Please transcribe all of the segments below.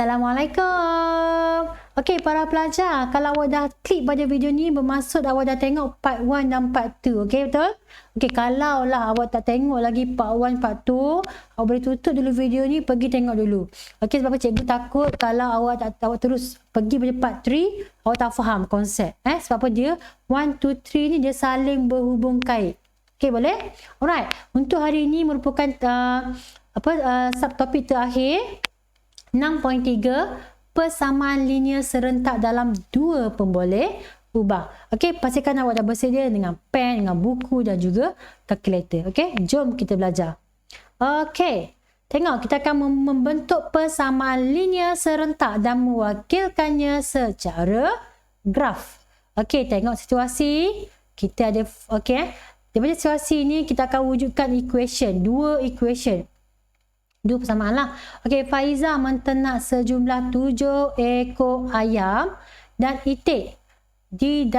Assalamualaikum. Okey, para pelajar, kalau awak dah klik pada video ni, bermaksud awak dah tengok part 1 dan part 2. Okey, betul? Okey, kalau lah awak tak tengok lagi part 1, part 2, awak boleh tutup dulu video ni, pergi tengok dulu. Okey, sebab cikgu takut kalau awak terus pergi pada part 3, awak tak faham konsep. Sebab apa dia 1, 2, 3 ni dia saling berhubung kait. Okey, boleh? Alright. Untuk hari ini merupakan subtopik terakhir 6.3 persamaan linear serentak dalam dua pemboleh ubah. Okey, pastikan awak dah bersedia dengan pen, dengan buku dan juga kalkulator. Okey, jom kita belajar. Okey, tengok kita akan membentuk persamaan linear serentak dan mewakilkannya secara graf. Okey, tengok situasi. Kita ada, okey, daripada situasi ini kita akan wujudkan equation, dua equation. Dua persamaan lah. Okey, Faiza menternak sejumlah 7 ekor ayam dan itik di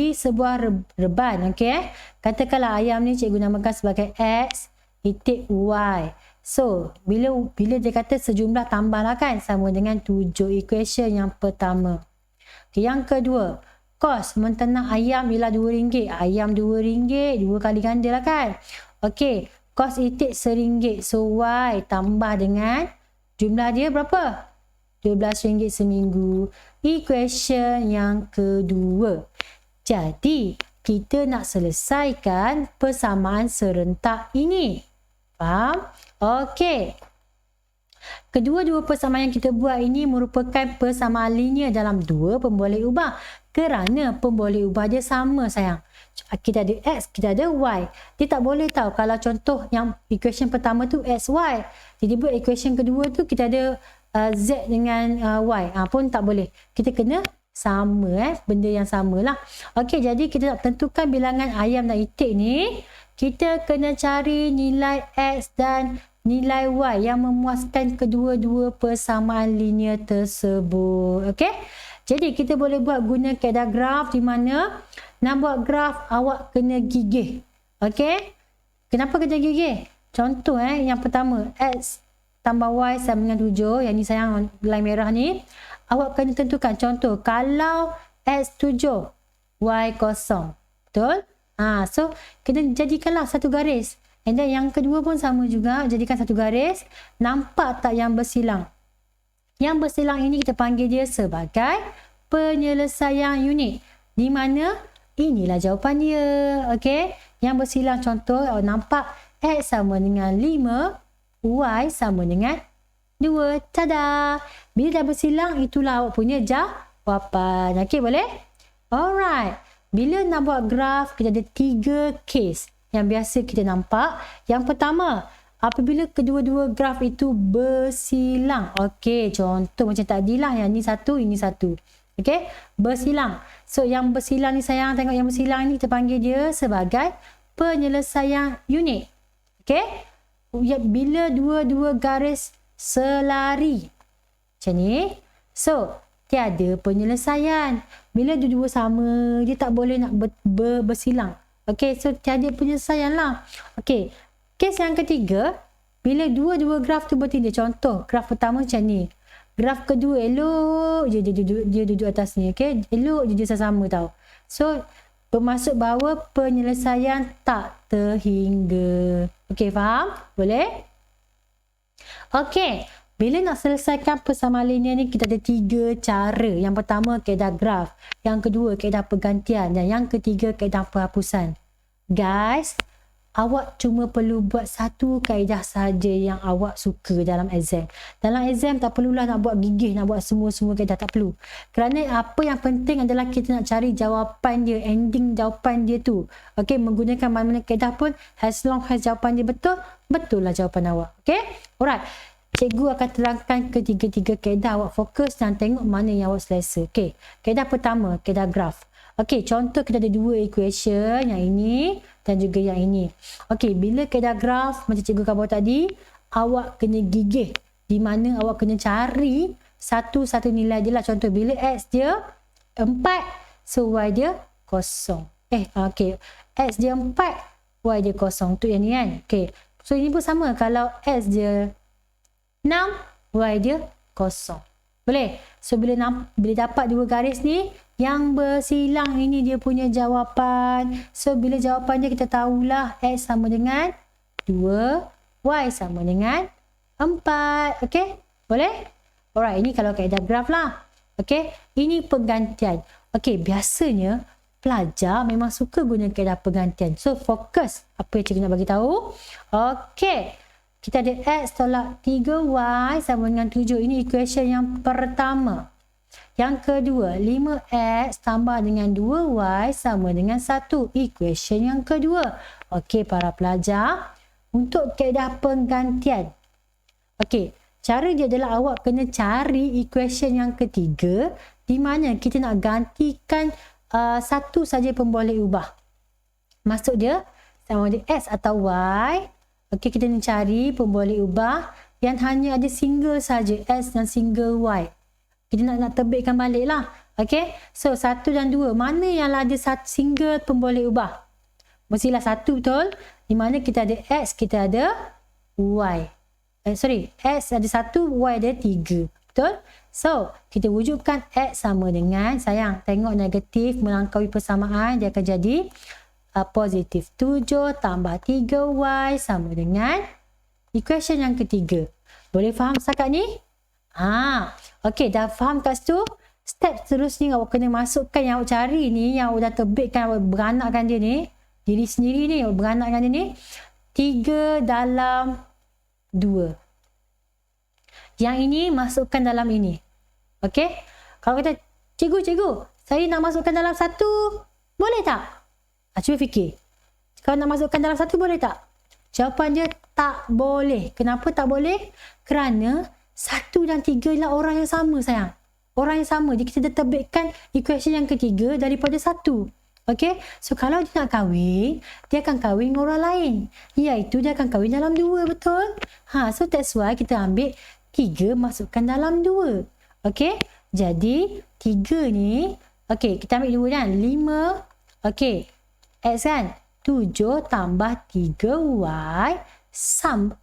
sebuah reban. Okey, katakanlah ayam ni cikgu namakan sebagai X, itik Y. So, bila dia kata sejumlah tambah lah kan, sama dengan 7 equation yang pertama. Okay, yang kedua, kos menternak ayam ialah RM2. Ayam RM2, 2 kali ganda lah kan. Okey, kos itik RM1. So, Y tambah dengan jumlah dia berapa? RM12 seminggu. Equation yang kedua. Jadi, kita nak selesaikan persamaan serentak ini. Faham? Okey. Kedua-dua persamaan yang kita buat ini merupakan persamaan linear dalam dua pemboleh ubah. Kerana pemboleh ubah dia sama sayang. Kita ada X, kita ada Y. Dia tak boleh tahu kalau contoh yang equation pertama tu XY. Jadi buat equation kedua tu kita ada Z dengan Y. Pun tak boleh. Kita kena sama benda yang samalah. Okey, jadi kita nak tentukan bilangan ayam dan itik ni. Kita kena cari nilai X dan nilai Y yang memuaskan kedua-dua persamaan linear tersebut. Okey? Jadi kita boleh buat guna kaedah graf di mana nak buat graf awak kena gigih. Okey? Kenapa kena gigih? Contoh yang pertama X tambah Y sama dengan 7. Yang ni sayang line merah ni. Awak kena tentukan contoh kalau X 7 Y kosong. Betul? So kena jadikanlah satu garis. And then yang kedua pun sama juga. Jadikan satu garis. Nampak tak yang bersilang? Yang bersilang ini kita panggil dia sebagai penyelesaian unit. Di mana inilah jawapan dia. Okey. Yang bersilang contoh nampak X sama dengan 5, Y sama dengan 2. Tada! Bila dah bersilang itulah awak punya jawapan. Okey, boleh? Alright. Bila nak buat graf kita ada 3 case yang biasa kita nampak. Yang pertama, apabila kedua-dua graf itu bersilang. Okey, contoh macam tadi lah. Yang ni satu, ini satu. Okey, bersilang. So, yang bersilang ni sayang, tengok yang bersilang ni kita panggil dia sebagai penyelesaian unit. Okey, bila dua-dua garis selari. Macam ni. So, tiada penyelesaian. Bila dua-dua sama, dia tak boleh nak bersilang. Okey, so tiada penyelesaian lah. Okey, kes yang ketiga, bila dua-dua graf tu bertindak. Contoh, graf pertama macam ni. Graf kedua elok je dia duduk atas ni. Okey, elok je dia sama tau. So, bermaksud bahawa penyelesaian tak terhingga. Okey, faham? Boleh? Okey, bila nak selesaikan persamaan linear ni kita ada 3 cara. Yang pertama kaedah graf, yang kedua kaedah pergantian dan yang ketiga kaedah penghapusan. Guys, awak cuma perlu buat satu kaedah saja yang awak suka dalam exam. Dalam exam tak perlulah nak buat gigih, nak buat semua-semua kaedah, tak perlu. Kerana apa yang penting adalah kita nak cari jawapan dia, ending jawapan dia tu. Okey, menggunakan mana-mana kaedah pun, as long as jawapan dia betul, betul lah jawapan awak. Okey? Alright. Cikgu akan terangkan ketiga-tiga kaedah. Awak fokus dan tengok mana yang awak selesa. Okey, kaedah pertama, kaedah graf. Okey, contoh kita ada 2 equation, yang ini dan juga yang ini. Okey, bila kaedah graf macam cikgu kau bawa tadi, awak kena gigih. Di mana awak kena cari satu-satu nilai dia lah. Contoh, bila X dia 4, so Y dia kosong. Okey, X dia 4, Y dia kosong. Tu yang ni kan. Okey, so ini pun sama. Kalau X dia 6, Y dia kosong. Boleh? So, bila dapat dua garis ni, yang bersilang ini dia punya jawapan. So, bila jawapan dia kita tahulah X sama dengan 2, Y sama dengan 4. Okay? Boleh? Alright, ini kalau kaedah graf lah. Okay? Ini pergantian. Okay, biasanya pelajar memang suka guna kaedah pergantian. So, fokus apa yang cikgu nak bagi tahu. Okay. Kita ada X tolak 3Y sama dengan 7. Ini equation yang pertama. Yang kedua, 5X tambah dengan 2Y sama dengan 1. Equation yang kedua. Okey, para pelajar. Untuk kaedah penggantian. Okey, cara dia adalah awak kena cari equation yang ketiga di mana kita nak gantikan satu saja pun boleh ubah. Maksud dia, sama ada X atau Y. Okey, kita nak cari pemboleh ubah yang hanya ada single saja X dan single Y. Kita nak terbitkan balik lah. Okey, so 1 dan 2. Mana yang ada satu single pemboleh ubah? Mestilah 1 betul. Di mana kita ada X, kita ada Y. X ada 1, Y ada 3. Betul? So, kita wujudkan X sama dengan, sayang, tengok negatif melangkaui persamaan, dia akan jadi positif 7 tambah 3Y sama dengan equation yang ketiga. Boleh faham setakat ni? Okey, dah faham kat situ? Step seterusnya awak kena masukkan yang awak cari ni, yang awak dah terbitkan, awak beranakkan dia ni, diri sendiri ni, awak beranakkan dia ni, 3 dalam 2. Yang ini masukkan dalam ini. Okey? Kalau kata, cikgu, saya nak masukkan dalam 1, boleh tak? Cuba fikir. Kalau nak masukkan dalam 1 boleh tak? Jawapan dia tak boleh. Kenapa tak boleh? Kerana 1 dan 3 ialah orang yang sama, sayang. Orang yang sama. Jadi kita terbitkan equation yang ketiga daripada 1. Okay? So kalau dia nak kahwin, dia akan kahwin dengan orang lain. Iaitu dia akan kahwin dalam 2, betul? So that's why kita ambil 3 masukkan dalam 2. Okay? Jadi 3 ni, okay, kita ambil 2 kan? 5, okay. X kan? 7 tambah 3Y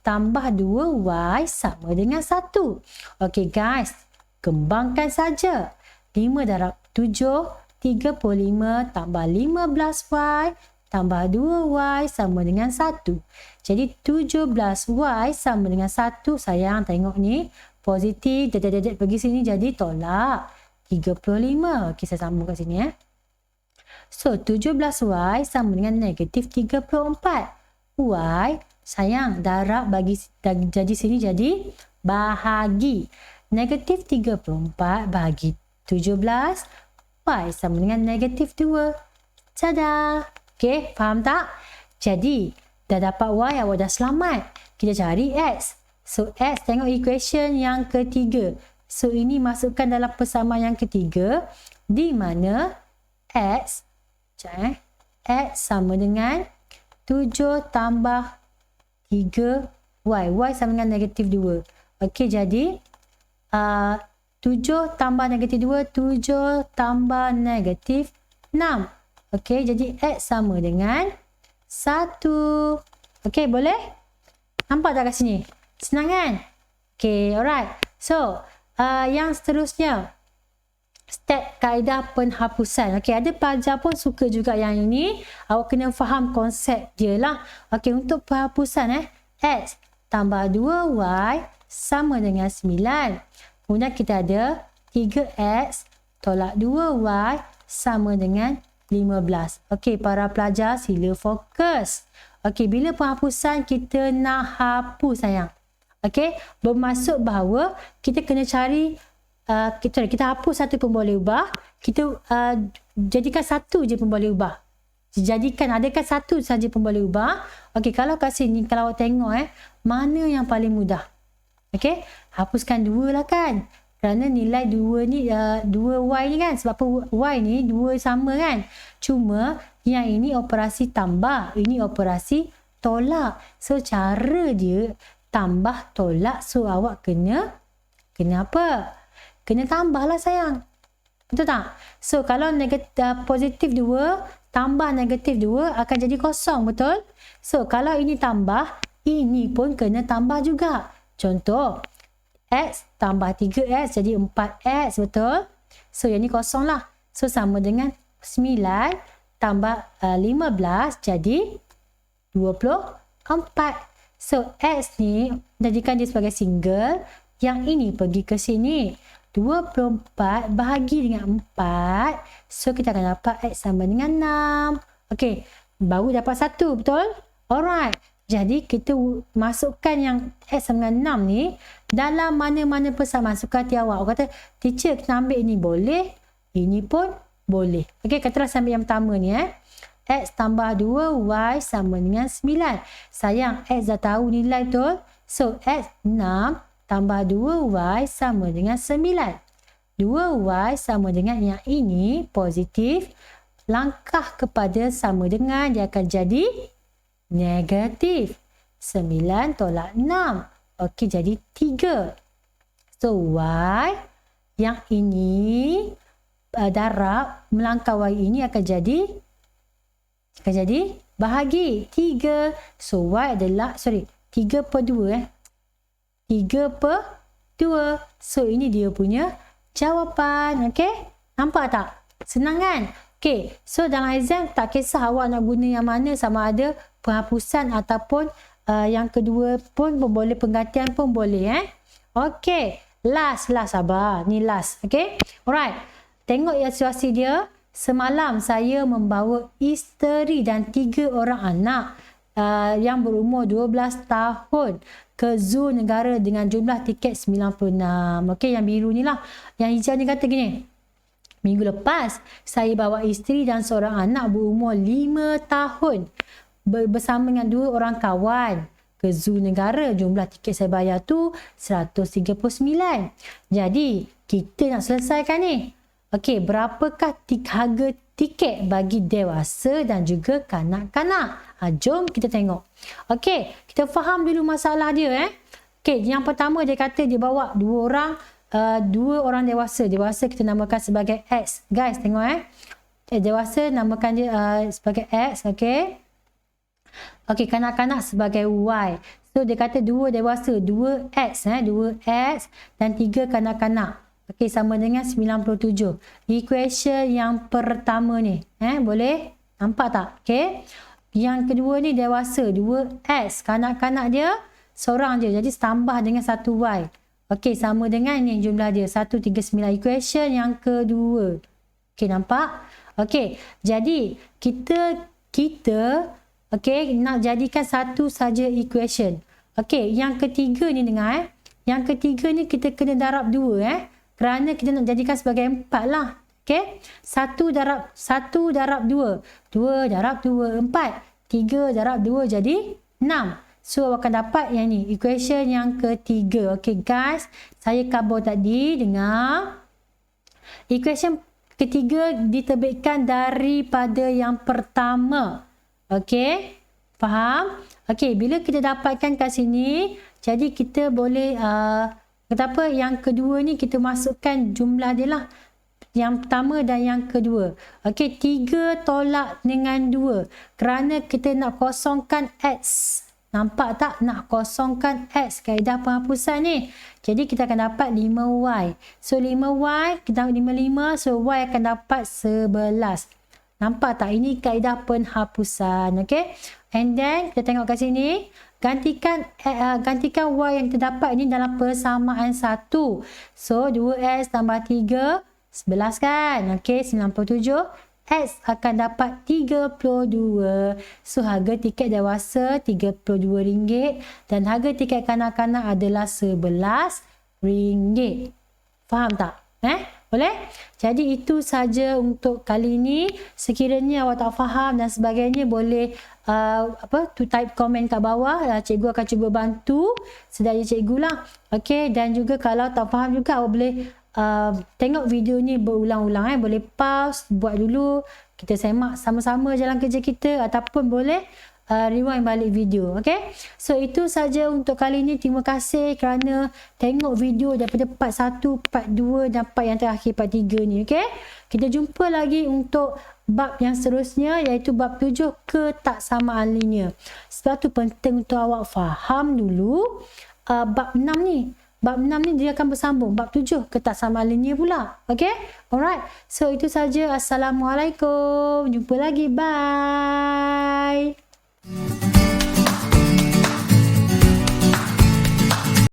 tambah 2Y sama dengan 1. Okey guys, kembangkan saja. 5 darab 7, 35 tambah 15Y tambah 2Y sama dengan 1. Jadi 17Y sama dengan 1. Sayang, tengok ni. Positif, pergi sini jadi tolak 35. Okey, saya sambung kat sini . So, 17Y sama dengan negatif 34. Y, sayang, darab jadi sini jadi bahagi. Negatif 34 bahagi 17. Y sama dengan negatif 2. Tada! Okey, faham tak? Jadi, dah dapat Y, awak dah selamat. Kita cari X. So, X, tengok equation yang ketiga. So, ini masukkan dalam persamaan yang ketiga. Di mana X sama dengan 7 tambah 3Y. Y sama dengan negatif 2. Okey, jadi 7 tambah negatif 2, 7 tambah negatif 6. Okey, jadi X sama dengan 1. Okey, boleh? Nampak tak kat sini? Senang kan? Okey, alright. So, yang seterusnya. Step kaedah penghapusan. Okey, ada pelajar pun suka juga yang ini. Awak kena faham konsep dia lah. Okey, untuk penghapusan X tambah 2Y sama dengan 9. Kemudian kita ada 3X tolak 2Y sama dengan 15. Okey, para pelajar sila fokus. Okey, bila penghapusan kita nak hapus, sayang. Okey, bermaksud bahawa kita kena cari kita hapus satu pemboleh ubah, kita jadikan satu je pemboleh ubah. Adakan satu saja pemboleh ubah. Okey, kalau kat sini, kalau awak tengok mana yang paling mudah? Okey, hapuskan 2 lah kan. Kerana nilai 2 ni, 2Y ni kan, sebab apa Y ni 2 sama kan. Cuma yang ini operasi tambah, ini operasi tolak. So cara dia tambah tolak, so awak kena apa? Kena tambah lah, sayang. Betul tak? So, kalau positif 2 tambah negatif 2 akan jadi kosong, betul? So, kalau ini tambah, ini pun kena tambah juga. Contoh, X tambah 3X jadi 4X, betul? So yang ni kosong lah. So sama dengan 9 tambah 15 jadi 24. So X ni jadikan dia sebagai single. Yang ini pergi ke sini. 24 bahagi dengan 4. So kita akan dapat X sama dengan 6. Okey, baru dapat 1, betul? Alright. Jadi kita masukkan yang X sama dengan 6 ni dalam mana-mana persamaan suka hati awak. Awak kata, teacher kita ambil ini boleh, ini pun boleh. Okey, katalah saya ambil yang pertama ni X tambah 2Y sama dengan 9. Sayang, X dah tahu nilai betul. So, X 6 tambah 2Y sama dengan 9. 2Y sama dengan yang ini positif. Langkah kepada sama dengan dia akan jadi negatif. 9 tolak 6. Okey, jadi 3. So, Y yang ini darab melangkah Y ini akan jadi bahagi 3. So, Y adalah 3 per 2 3 per 2. So, ini dia punya jawapan. Okey? Nampak tak? Senang kan? Okey. So, dalam exam tak kisah awak nak guna yang mana, sama ada penghapusan ataupun yang kedua pun boleh, penggantian pun boleh. Okey. Last sabar. Ni last. Okey? Alright. Tengok ya situasi dia. Semalam saya membawa isteri dan 3 orang anak yang berumur 12 tahun ke zoo negara dengan jumlah tiket 96. Okey, yang biru ni lah. Yang hijau ni kata gini. Minggu lepas, saya bawa isteri dan seorang anak berumur 5 tahun bersama dengan 2 orang kawan ke zoo negara. Jumlah tiket saya bayar tu 139. Jadi, kita nak selesaikan ni. Okey, berapakah harga tiket bagi dewasa dan juga kanak-kanak? Jom kita tengok. Okey, kita faham dulu masalah dia. Okey, yang pertama dia kata dia bawa 2 orang dewasa. Dewasa kita namakan sebagai X. Guys, tengok dewasa namakan dia sebagai X. Okey. Okey, kanak-kanak sebagai Y. So, dia kata 2 dewasa, 2X. 2X dan 3 kanak-kanak. Okey, sama dengan 97. Equation yang pertama ni. Boleh? Nampak tak? Okey. Yang kedua ni dewasa. 2X. Kanak-kanak dia seorang je. Jadi, tambah dengan 1Y. Okey, sama dengan ni jumlah dia. 139. Equation yang kedua. Okey, nampak? Okey. Jadi, kita okey, nak jadikan satu saja equation. Okey, yang ketiga ni dengar. Yang ketiga ni kita kena darab 2 kerana kita nak jadikan sebagai 4 lah. Okey. 1 darab 2. 2 darab 2, 4. 3 darab 2 jadi 6. So, awak akan dapat yang ni. Equation yang ketiga. Okey guys. Saya kabur tadi. Dengar. Equation ketiga diterbitkan daripada yang pertama. Okey. Faham? Okey. Bila kita dapatkan kat sini. Jadi, kita boleh... Kenapa yang kedua ni kita masukkan jumlah dia lah. Yang pertama dan yang kedua. Okey, 3 tolak dengan 2. Kerana kita nak kosongkan X. Nampak tak? Nak kosongkan X. Kaedah penghapusan ni. Jadi kita akan dapat 5Y. So 5Y, kita dapat 55. So Y akan dapat 11. Nampak tak? Ini kaedah penghapusan. Okey. And then kita tengok kat sini. Gantikan Y yang kita dapat ini dalam persamaan 1. So, 2X tambah 3, 11 kan? Okey, 97. X akan dapat 32. So, harga tiket dewasa RM32. Dan harga tiket kanak-kanak adalah RM11. Faham tak? Boleh? Jadi itu saja untuk kali ini. Sekiranya awak tak faham dan sebagainya, boleh type komen kat bawah. Cikgu akan cuba bantu sedaya cikgu lah. Okey, dan juga kalau tak faham juga awak boleh tengok video ni berulang-ulang. Boleh pause, buat dulu. Kita semak sama-sama jalan kerja kita, ataupun boleh rewind balik video. Okay, so itu saja untuk kali ini. Terima kasih kerana tengok video daripada part 1, part 2 dan part yang terakhir, part 3 ni. Okay, kita jumpa lagi untuk bab yang seterusnya, iaitu bab 7, ketaksamaan linear. Sebab tu penting untuk awak faham dulu bab 6 ni. bab 6 ni dia akan bersambung. Bab 7 ketak sama linear pula. Okay? Alright. So, itu saja. Assalamualaikum. Jumpa lagi. Bye.